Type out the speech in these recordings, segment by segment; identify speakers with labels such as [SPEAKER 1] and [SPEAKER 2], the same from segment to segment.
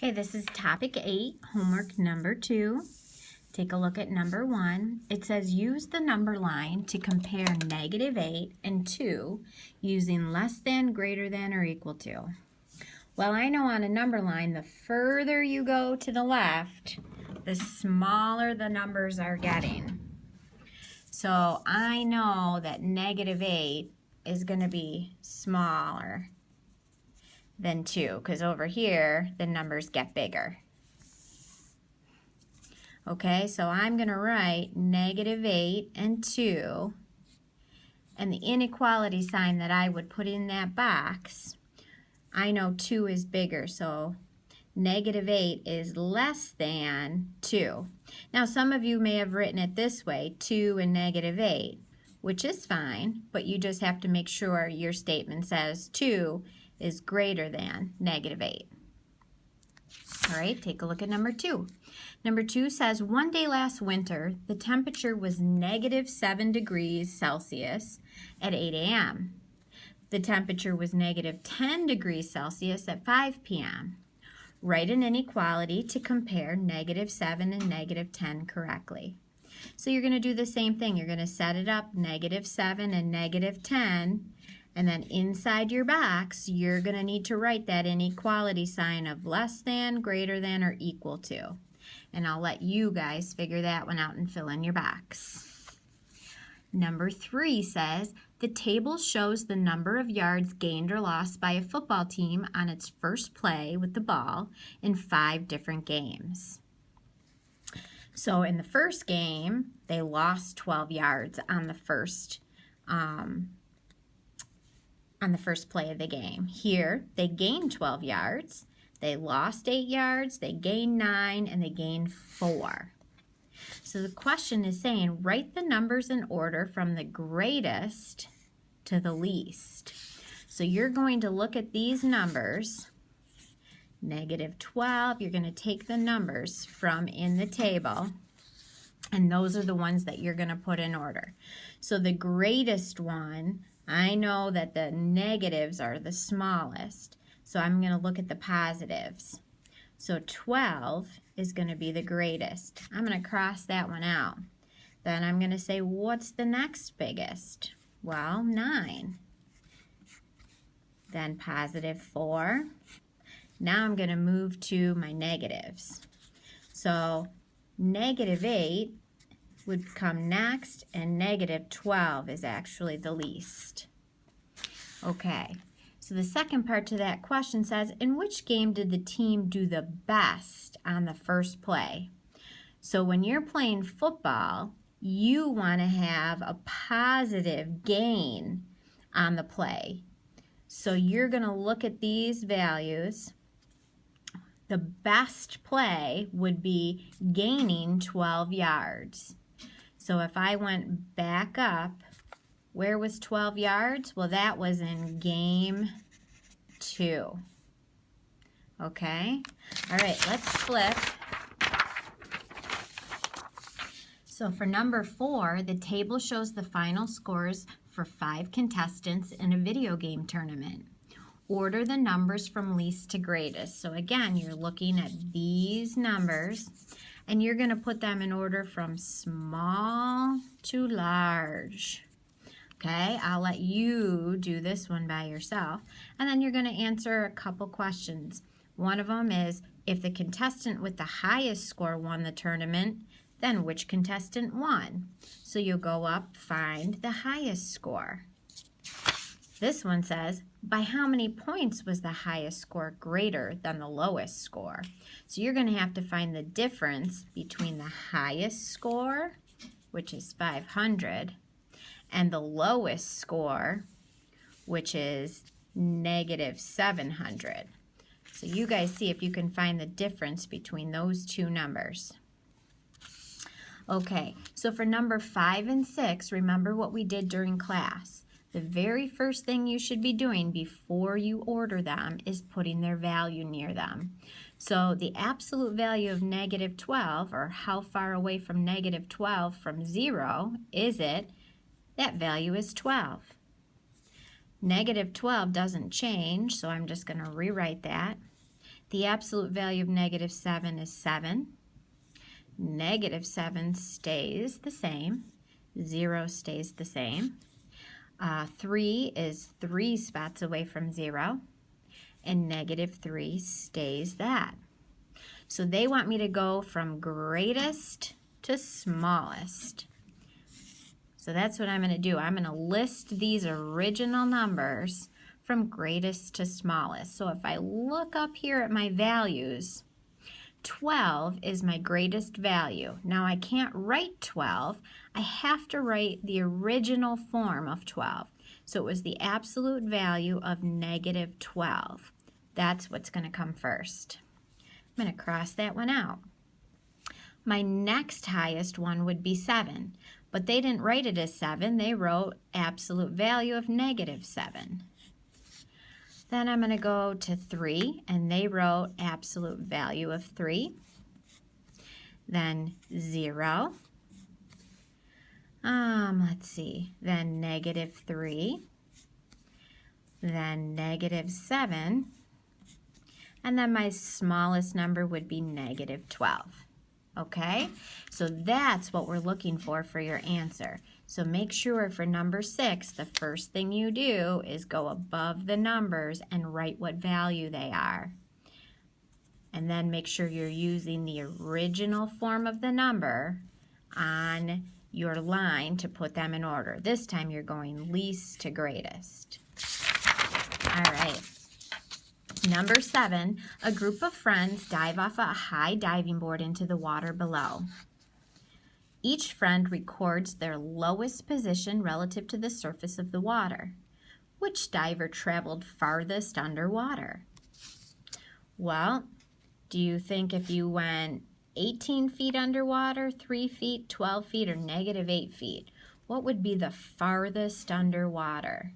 [SPEAKER 1] Okay, this is topic 8, homework number 2. Take a look at number 1. It says use the number line to compare -8 and 2 using less than, greater than, or equal to. Well, I know on a number line, the further you go to the left, the smaller the numbers are getting. So I know that -8 is going to be smaller than 2, because over here the numbers get bigger. Okay, so I'm going to write -8 and 2, and the inequality sign that I would put in that box, I know 2 is bigger, so -8 is less than 2. Now some of you may have written it this way, 2 and -8, which is fine, but you just have to make sure your statement says 2 is greater than -8. All right, take a look at number 2. Number 2 says, one day last winter, the temperature was -7 degrees Celsius at 8 a.m. The temperature was -10 degrees Celsius at 5 p.m. Write an inequality to compare -7 and -10 correctly. So you're going to do the same thing. You're going to set it up -7 and -10. And then inside your box, you're going to need to write that inequality sign of less than, greater than, or equal to. And I'll let you guys figure that one out and fill in your box. Number 3 says, the table shows the number of yards gained or lost by a football team on its first play with the ball in 5 different games. So in the first game, they lost 12 yards on the first play of the game. Here, they gained 12 yards, they lost 8 yards, they gained 9, and they gained 4. So the question is saying, write the numbers in order from the greatest to the least. So you're going to look at these numbers, -12, you're going to take the numbers from in the table, and those are the ones that you're going to put in order. So the greatest one, I know that the negatives are the smallest, so I'm going to look at the positives. So 12 is going to be the greatest. I'm going to cross that one out. Then I'm going to say, what's the next biggest? Well, 9. Then +4. Now I'm going to move to my negatives. So -8 would come next, and -12 is actually the least. Okay, so the second part to that question says, in which game did the team do the best on the first play? So when you're playing football, you want to have a positive gain on the play. So you're going to look at these values. The best play would be gaining 12 yards. So if I went back up, where was 12 yards? Well, that was in game 2. Okay? All right, let's flip. So for number 4, the table shows the final scores for 5 contestants in a video game tournament. Order the numbers from least to greatest. So again, you're looking at these numbers, and you're going to put them in order from small to large. Okay, I'll let you do this one by yourself, and then you're going to answer a couple questions. One of them is, if the contestant with the highest score won the tournament, then which contestant won? So you'll go up, find the highest score. This one says, by how many points was the highest score greater than the lowest score? So you're going to have to find the difference between the highest score, which is 500, and the lowest score, which is -700. So you guys see if you can find the difference between those two numbers. Okay, so for number 5 and 6, remember what we did during class. The very first thing you should be doing before you order them is putting their value near them. So the absolute value of -12, or how far away from -12 from 0 is it? That value is 12. -12 doesn't change, so I'm just going to rewrite that. The absolute value of negative 7 is 7. Negative 7 stays the same. 0 stays the same. 3 is 3 spots away from 0. And negative 3 stays that. So they want me to go from greatest to smallest. So that's what I'm going to do. I'm going to list these original numbers from greatest to smallest. So if I look up here at my values, 12 is my greatest value. Now I can't write 12. I have to write the original form of 12. So it was the absolute value of negative 12. That's what's going to come first. I'm going to cross that one out. My next highest one would be 7, but they didn't write it as 7. They wrote absolute value of negative 7. Then I'm going to go to 3, and they wrote absolute value of 3. Then 0. Let's see. Then negative 3. Then negative 7. And then my smallest number would be negative 12. Okay? So that's what we're looking for your answer. So make sure for number 6, the first thing you do is go above the numbers and write what value they are. And then make sure you're using the original form of the number on your line to put them in order. This time you're going least to greatest. All right. Number 7, a group of friends dive off a high diving board into the water below. Each friend records their lowest position relative to the surface of the water. Which diver traveled farthest underwater? Well, do you think if you went 18 feet underwater, 3 feet, 12 feet, or negative 8 feet, what would be the farthest underwater?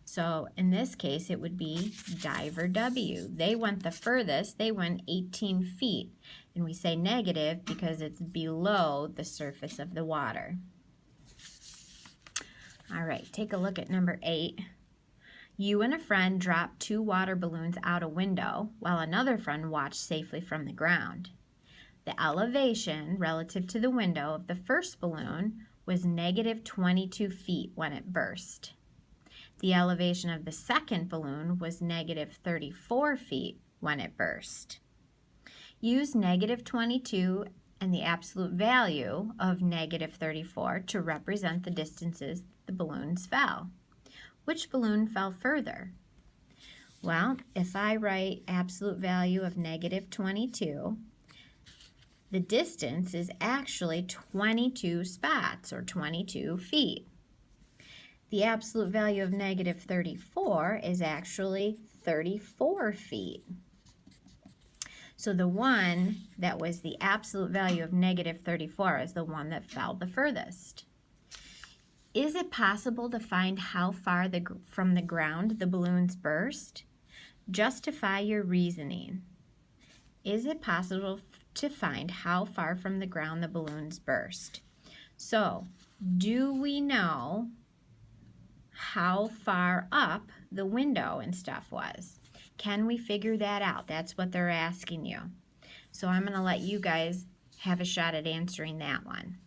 [SPEAKER 1] So in this case, it would be diver W. They went the furthest. They went 18 feet. And we say negative because it's below the surface of the water. All right, take a look at number 8. You and a friend dropped 2 water balloons out a window while another friend watched safely from the ground. The elevation relative to the window of the first balloon was negative 22 feet when it burst. The elevation of the second balloon was negative 34 feet when it burst. Use negative 22 and the absolute value of negative 34 to represent the distances the balloons fell. Which balloon fell further? Well, if I write absolute value of negative 22, the distance is actually 22 spots or 22 feet. The absolute value of negative 34 is actually 34 feet. So the one that was the absolute value of negative 34 is the one that fell the furthest. Is it possible to find how far from the ground the balloons burst? Justify your reasoning. Is it possible to find how far from the ground the balloons burst? So, do we know how far up the window and stuff was? Can we figure that out? That's what they're asking you. So I'm going to let you guys have a shot at answering that one.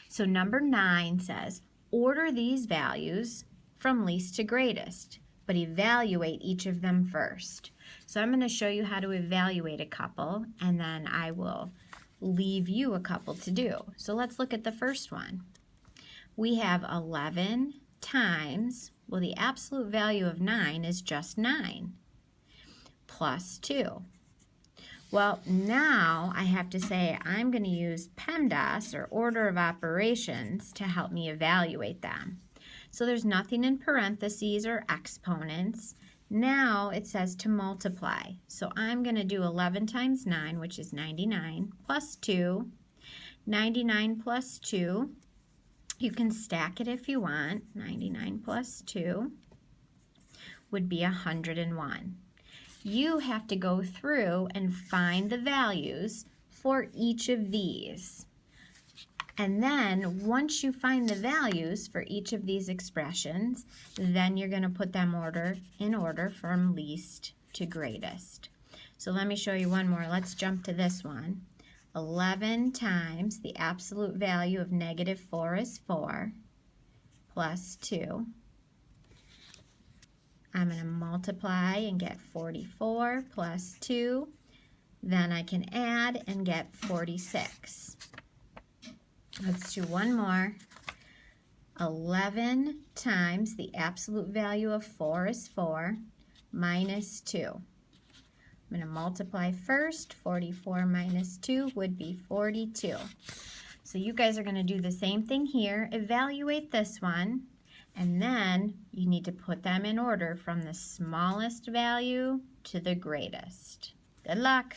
[SPEAKER 1] So number 9 says, order these values from least to greatest, but evaluate each of them first. So I'm going to show you how to evaluate a couple, and then I will leave you a couple to do. So let's look at the first one. We have 11 times, well, the absolute value of 9 is just 9, plus 2. Well, now I have to say I'm going to use PEMDAS, or order of operations, to help me evaluate them. So there's nothing in parentheses or exponents. Now it says to multiply. So I'm going to do 11 times 9, which is 99, plus 2. 99 plus 2. You can stack it if you want. 99 plus 2 would be 101. You have to go through and find the values for each of these. And then once you find the values for each of these expressions, then you're going to put them in order from least to greatest. So let me show you one more. Let's jump to this one. 11 times the absolute value of negative 4 is 4, plus 2. I'm going to multiply and get 44 plus 2. Then I can add and get 46. Let's do one more. 11 times the absolute value of 4 is 4, minus 2. I'm going to multiply first. 44 minus 2 would be 42. So you guys are going to do the same thing here. Evaluate this one, and then you need to put them in order from the smallest value to the greatest. Good luck.